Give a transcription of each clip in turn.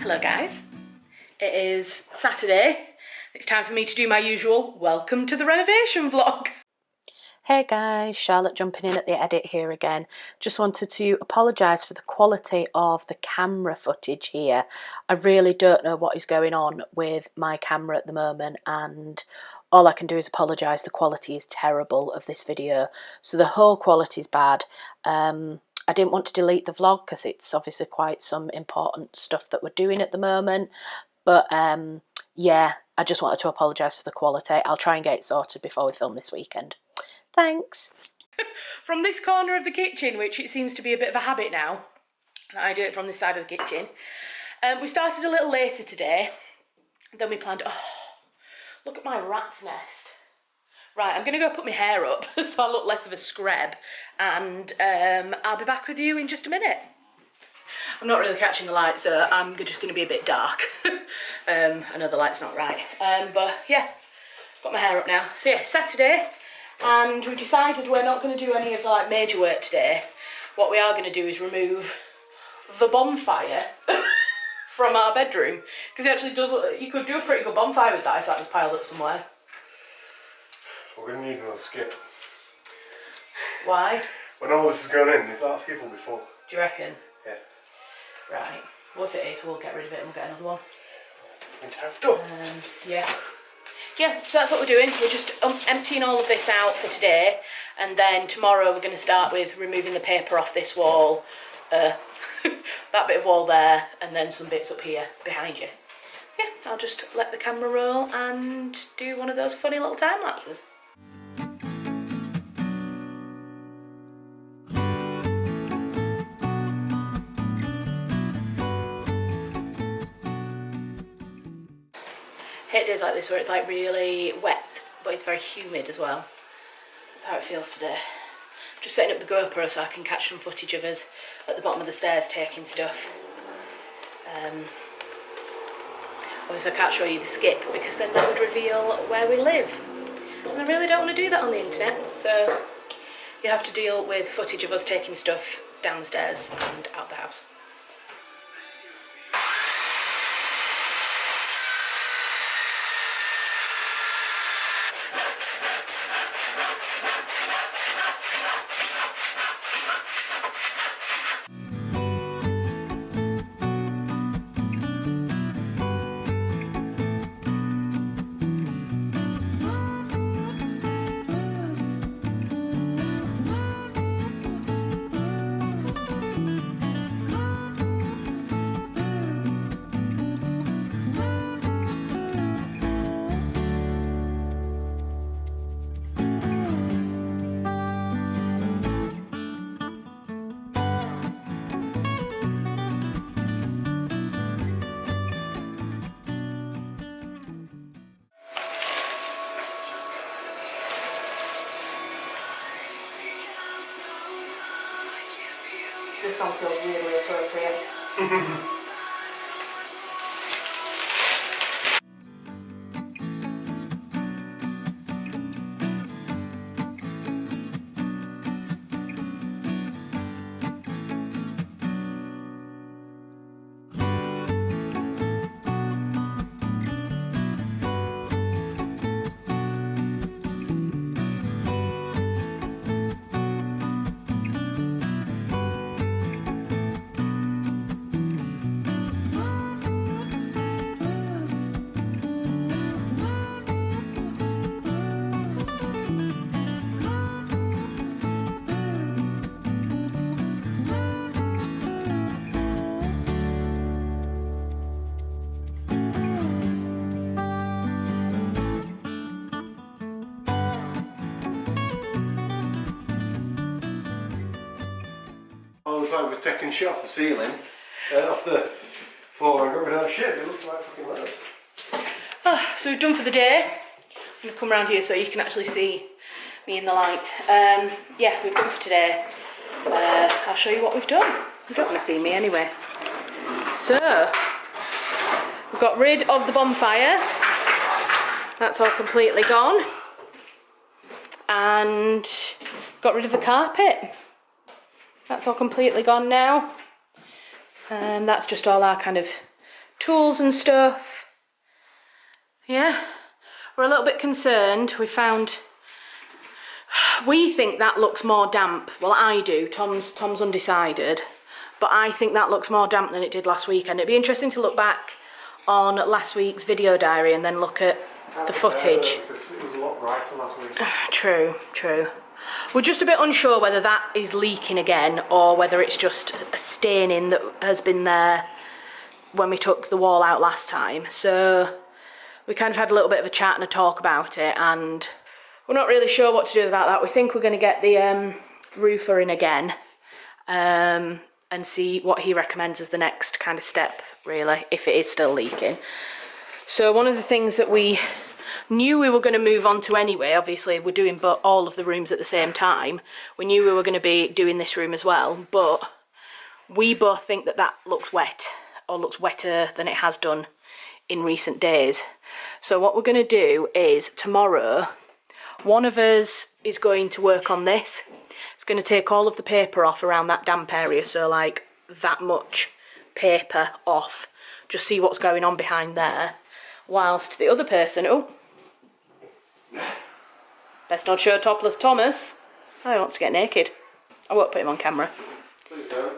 Hello guys, it is Saturday. It's time for me to do my usual welcome to the renovation vlog. Hey guys, Charlotte jumping in at the edit here again. Just wanted to apologise for the quality of the camera footage here. I really don't know what is going on with my camera at the moment, and all I can do is apologise. The quality is terrible of this video, so the whole quality is bad. I didn't want to delete the vlog because it's obviously quite some important stuff that we're doing at the moment, but yeah, I just wanted to apologise for the quality. I'll try and get it sorted before we film this weekend. Thanks. From this corner of the kitchen, which it seems to be a bit of a habit now, I do it from this side of the kitchen. We started a little later today than we planned. Oh, look at my rat's nest. Right, I'm going to go put my hair up so I look less of a scrub, and I'll be back with you in just a minute. I'm not really catching the light, so I'm just going to be a bit dark. I know the light's not right, but yeah, got my hair up now. So yeah, Saturday, and we've decided we're not going to do any of the major work today. What we are going to do is remove the bonfire from our bedroom, because it actually does look, you could do a pretty good bonfire with that if that was piled up somewhere. We're going to need another skip. Why? When all this is going in, is that skip will be full? Do you reckon? Yeah. Right. Well, if it is, we'll get rid of it and we'll get another one. We'd have to. Yeah. Yeah, so that's what we're doing. We're just emptying all of this out for today, and then tomorrow we're going to start with removing the paper off this wall, that bit of wall there, and then some bits up here behind you. Yeah, I'll just let the camera roll and do one of those funny little time lapses. I hate days like this where it's like really wet, but it's very humid as well. That's how it feels today. Just setting up the GoPro so I can catch some footage of us at the bottom of the stairs taking stuff. Obviously I can't show you the skip because then that would reveal where we live. And I really don't want to do that on the internet, so you have to deal with footage of us taking stuff down the stairs and out the house. This song feels weirdly appropriate. Like we're taking shit off the ceiling, off the floor, and got rid of that shit. It looks like fucking letters. So we've done for the day. I'm going to come around here so you can actually see me in the light. Yeah, we've done for today. I'll show you what we've done. You don't want to see me anyway. So, we've got rid of the bonfire. That's all completely gone. And got rid of the carpet. That's all completely gone now. That's just all our kind of tools and stuff. Yeah, we're a little bit concerned. We think that looks more damp. Well, I do. Tom's undecided, but I think that looks more damp than it did last weekend. It'd be interesting to look back on last week's video diary and then look at the footage. Because it was a lot brighter last week. True. We're just a bit unsure whether that is leaking again or whether it's just a staining that has been there when we took the wall out last time. So we kind of had a little bit of a chat and a talk about it, and we're not really sure what to do about that. We think we're going to get the roofer in again and see what he recommends as the next kind of step, really, if it is still leaking. So one of the things that we knew we were going to move on to anyway, obviously we're doing all of the rooms at the same time. We knew we were going to be doing this room as well, but we both think that looks wet, or looks wetter than it has done in recent days. So what we're going to do is tomorrow, one of us is going to work on this. It's going to take all of the paper off around that damp area, so like that much paper off, just see what's going on behind there, whilst the other person, best not show topless Thomas. Oh, he wants to get naked. I won't put him on camera. Please don't.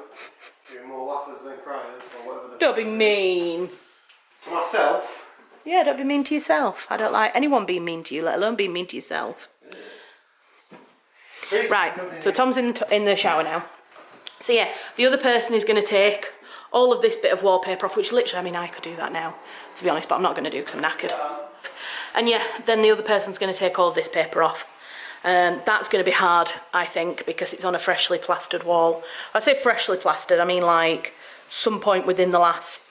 You're more laughers than criers, or whatever. Don't be mean. To myself. Yeah, don't be mean to yourself. I don't like anyone being mean to you, let alone being mean to yourself. Please. Right, so Tom's in the shower now. So yeah, the other person is going to take all of this bit of wallpaper off, which literally, I mean, I could do that now, to be honest, but I'm not going to do because I'm knackered. And yeah, then the other person's going to take all of this paper off. That's going to be hard, I think, because it's on a freshly plastered wall. I say freshly plastered, I mean like some point within the last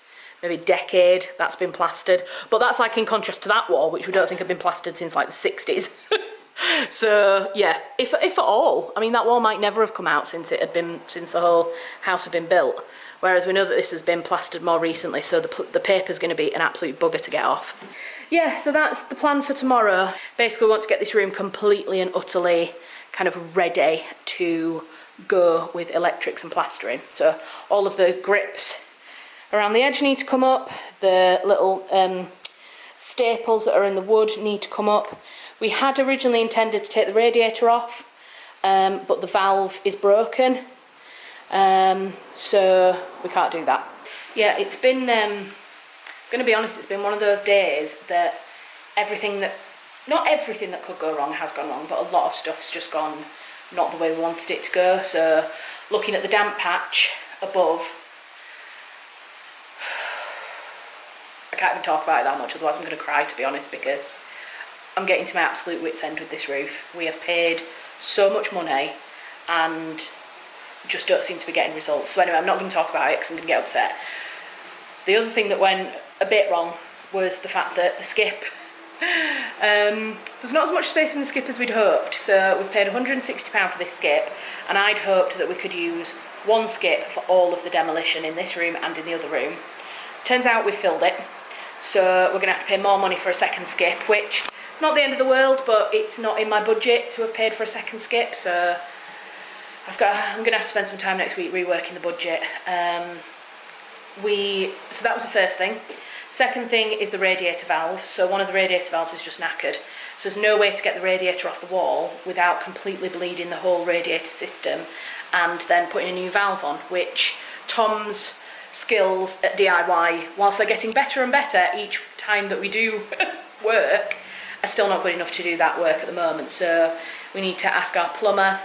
maybe decade that's been plastered. But that's like in contrast to that wall, which we don't think had been plastered since like the 60s. So yeah, if at all. I mean, that wall might never have come out since the whole house had been built. Whereas we know that this has been plastered more recently, so the paper's going to be an absolute bugger to get off. Yeah, so that's the plan for tomorrow. Basically, we want to get this room completely and utterly kind of ready to go with electrics and plastering. So all of the grips around the edge need to come up. The little staples that are in the wood need to come up. We had originally intended to take the radiator off, but the valve is broken. So we can't do that. Yeah, it's been, I'm going to be honest, it's been one of those days that not everything that could go wrong has gone wrong, but a lot of stuff's just gone not the way we wanted it to go. So looking at the damp patch above, I can't even talk about it that much, otherwise I'm going to cry, to be honest, because I'm getting to my absolute wit's end with this roof. We have paid so much money and just don't seem to be getting results. So anyway, I'm not going to talk about it because I'm going to get upset. The other thing that went a bit wrong was the fact that the skip, there's not as much space in the skip as we'd hoped. So we've paid £160 for this skip, and I'd hoped that we could use one skip for all of the demolition in this room and in the other room. Turns out we filled it, so we're going to have to pay more money for a second skip, which is not the end of the world, but it's not in my budget to have paid for a second skip, so I'm going to have to spend some time next week reworking the budget. So that was the first thing. Second thing is the radiator valve. So one of the radiator valves is just knackered. So there's no way to get the radiator off the wall without completely bleeding the whole radiator system and then putting a new valve on, which Tom's skills at DIY, whilst they're getting better and better each time that we do work, are still not good enough to do that work at the moment. So we need to ask our plumber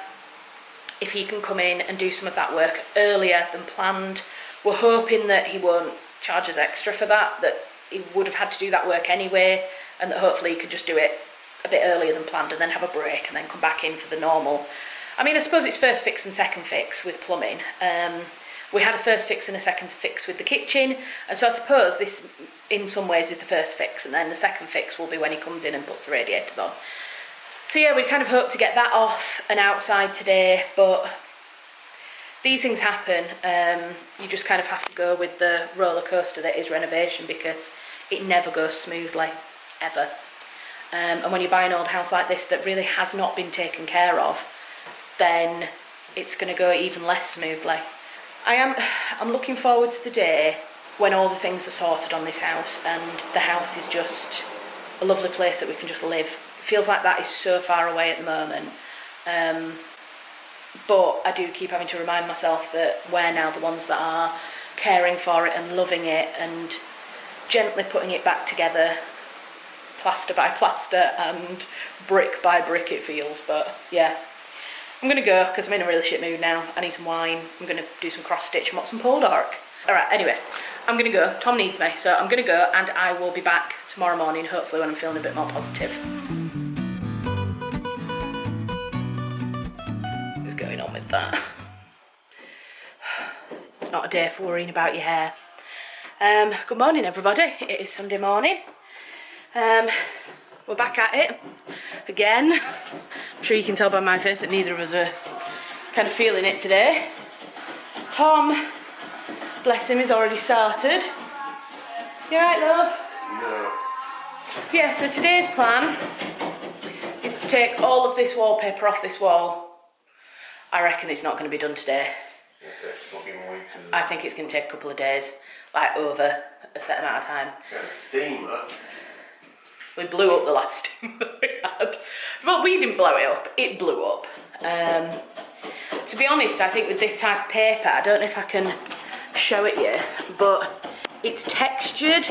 if he can come in and do some of that work earlier than planned. We're hoping that he won't charge us extra for that he would have had to do that work anyway, and that hopefully he could just do it a bit earlier than planned and then have a break and then come back in for the normal. I mean, I suppose it's first fix and second fix with plumbing. We had a first fix and a second fix with the kitchen, and so I suppose this in some ways is the first fix, and then the second fix will be when he comes in and puts the radiators on. So yeah, we kind of hope to get that off and outside today, but these things happen. You just kind of have to go with the roller coaster that is renovation, because it never goes smoothly, ever. And when you buy an old house like this that really has not been taken care of, then it's going to go even less smoothly. I'm looking forward to the day when all the things are sorted on this house and the house is just a lovely place that we can just live. It feels like that is so far away at the moment. But I do keep having to remind myself that we're now the ones that are caring for it and loving it and gently putting it back together, plaster by plaster and brick by brick it feels. But yeah, I'm going to go because I'm in a really shit mood now. I need some wine. I'm going to do some cross stitch and watch some Poldark. Alright, anyway, I'm going to go. Tom needs me, so I'm going to go and I will be back tomorrow morning, hopefully when I'm feeling a bit more positive. What's going on with that? It's not a day for worrying about your hair. Good morning, everybody. It is Sunday morning. We're back at it again. I'm sure you can tell by my face that neither of us are kind of feeling it today. Tom, bless him, is already started. You alright, love? No. Yeah, so today's plan is to take all of this wallpaper off this wall. I reckon it's not going to be done today. I think it's going to take a couple of days, like over a set amount of time. Got a steamer. We blew up the last steam that we had. Well, we didn't blow it up, it blew up. To be honest, I think with this type of paper, I don't know if I can show it you, but it's textured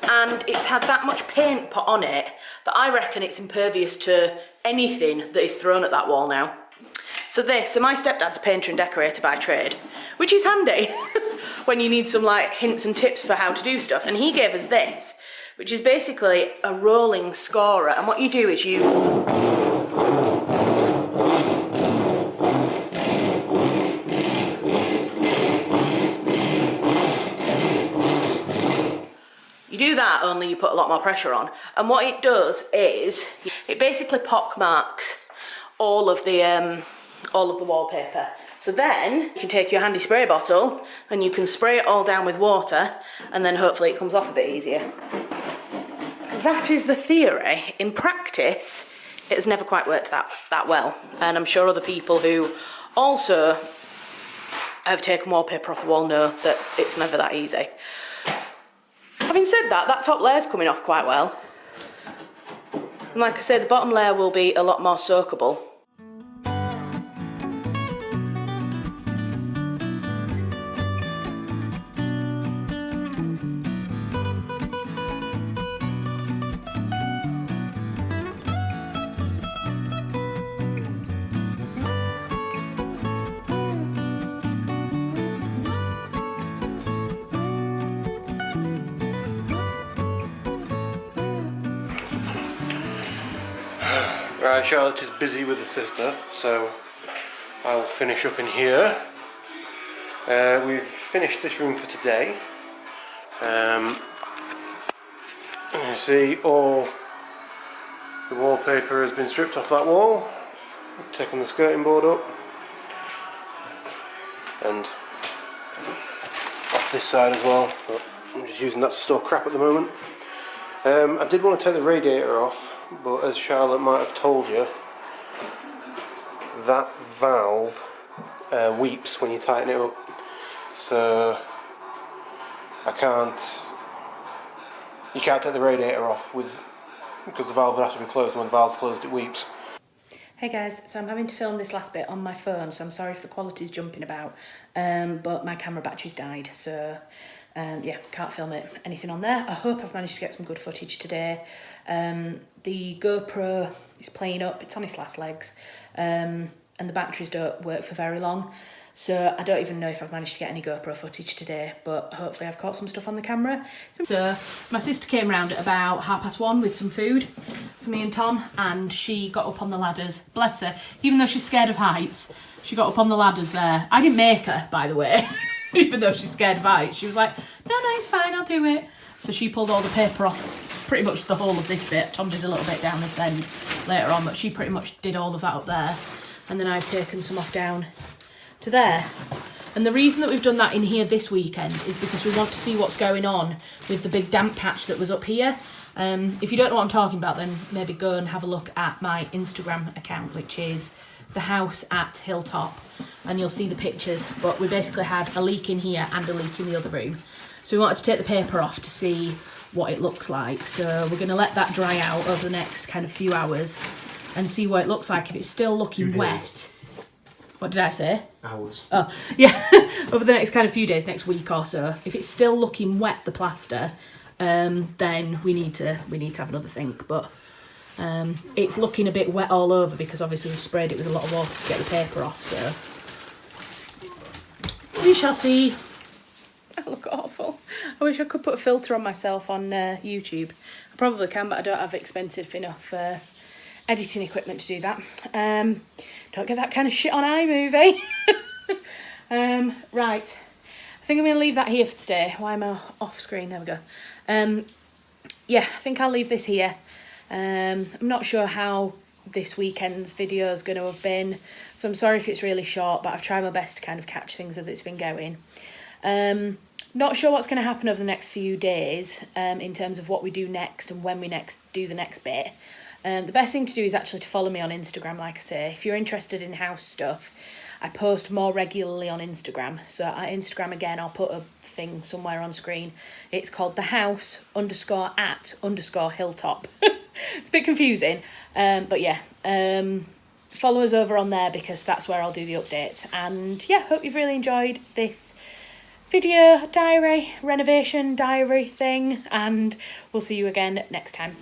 and it's had that much paint put on it that I reckon it's impervious to anything that is thrown at that wall now. So my stepdad's a painter and decorator by trade, which is handy when you need some like hints and tips for how to do stuff. And he gave us this, which is basically a rolling scorer. And what you do is you do that, only you put a lot more pressure on. And what it does is it basically pockmarks all of the wallpaper. So then you can take your handy spray bottle and you can spray it all down with water and then hopefully it comes off a bit easier. That is the theory. In practice, it has never quite worked that well. And I'm sure other people who also have taken wallpaper off the wall know that it's never that easy. Having said that, that top layer's coming off quite well. And like I said, the bottom layer will be a lot more soakable. Right, Charlotte is busy with her sister, so I'll finish up in here. We've finished this room for today. You see all the wallpaper has been stripped off that wall. I've taken the skirting board up and off this side as well, but I'm just using that to store crap at the moment. I did want to take the radiator off, but as Charlotte might have told you, that valve weeps when you tighten it up, so you can't take the radiator off because the valve has to be closed, and when the valve's closed it weeps. Hey guys, so I'm having to film this last bit on my phone, so I'm sorry if the quality's jumping about, but my camera battery's died, so yeah, can't film anything on there. I hope I've managed to get some good footage today. The GoPro is playing up, it's on its last legs, and the batteries don't work for very long, so I don't even know if I've managed to get any GoPro footage today, but hopefully I've caught some stuff on the camera. So my sister came round at about 1:30 with some food for me and Tom, and she got up on the ladders, bless her, even though she's scared of heights, she got up on the ladders there. I didn't make her, by the way. Even though she's scared of heights, she was like, no, it's fine, I'll do it. So she pulled all the paper off, pretty much the whole of this bit. Tom did a little bit down this end later on, but she pretty much did all of that up there. And then I've taken some off down to there. And the reason that we've done that in here this weekend is because we want to see what's going on with the big damp patch that was up here. If you don't know what I'm talking about, then maybe go and have a look at my Instagram account, which is the house at Hilltop, and you'll see the pictures. But we basically had a leak in here and a leak in the other room, So we wanted to take the paper off to see what it looks like. So we're going to let that dry out over the next kind of few hours and see what it looks like. If it's still looking wet. What did I say? Hours. Oh, yeah. Over the next kind of few days, next week or so. If it's still looking wet, the plaster, then we need to have another think. But it's looking a bit wet all over because obviously we've sprayed it with a lot of water to get the paper off. So we shall see. I look awful. I wish I could put a filter on myself on YouTube. I probably can, but I don't have expensive enough editing equipment to do that. Don't get that kind of shit on iMovie. Right. I think I'm going to leave that here for today. Why am I off screen? There we go. Yeah, I think I'll leave this here. I'm not sure how this weekend's video is going to have been, so I'm sorry if it's really short, but I've tried my best to kind of catch things as it's been going. Not sure what's going to happen over the next few days in terms of what we do next and when we next do the next bit. The best thing to do is actually to follow me on Instagram, like I say. If you're interested in house stuff, I post more regularly on Instagram. So at Instagram, again, I'll put a thing somewhere on screen. It's called thehouse_at_hilltop. It's a bit confusing, but yeah. Follow us over on there because that's where I'll do the update. And yeah, hope you've really enjoyed this video diary, renovation diary thing, and we'll see you again next time.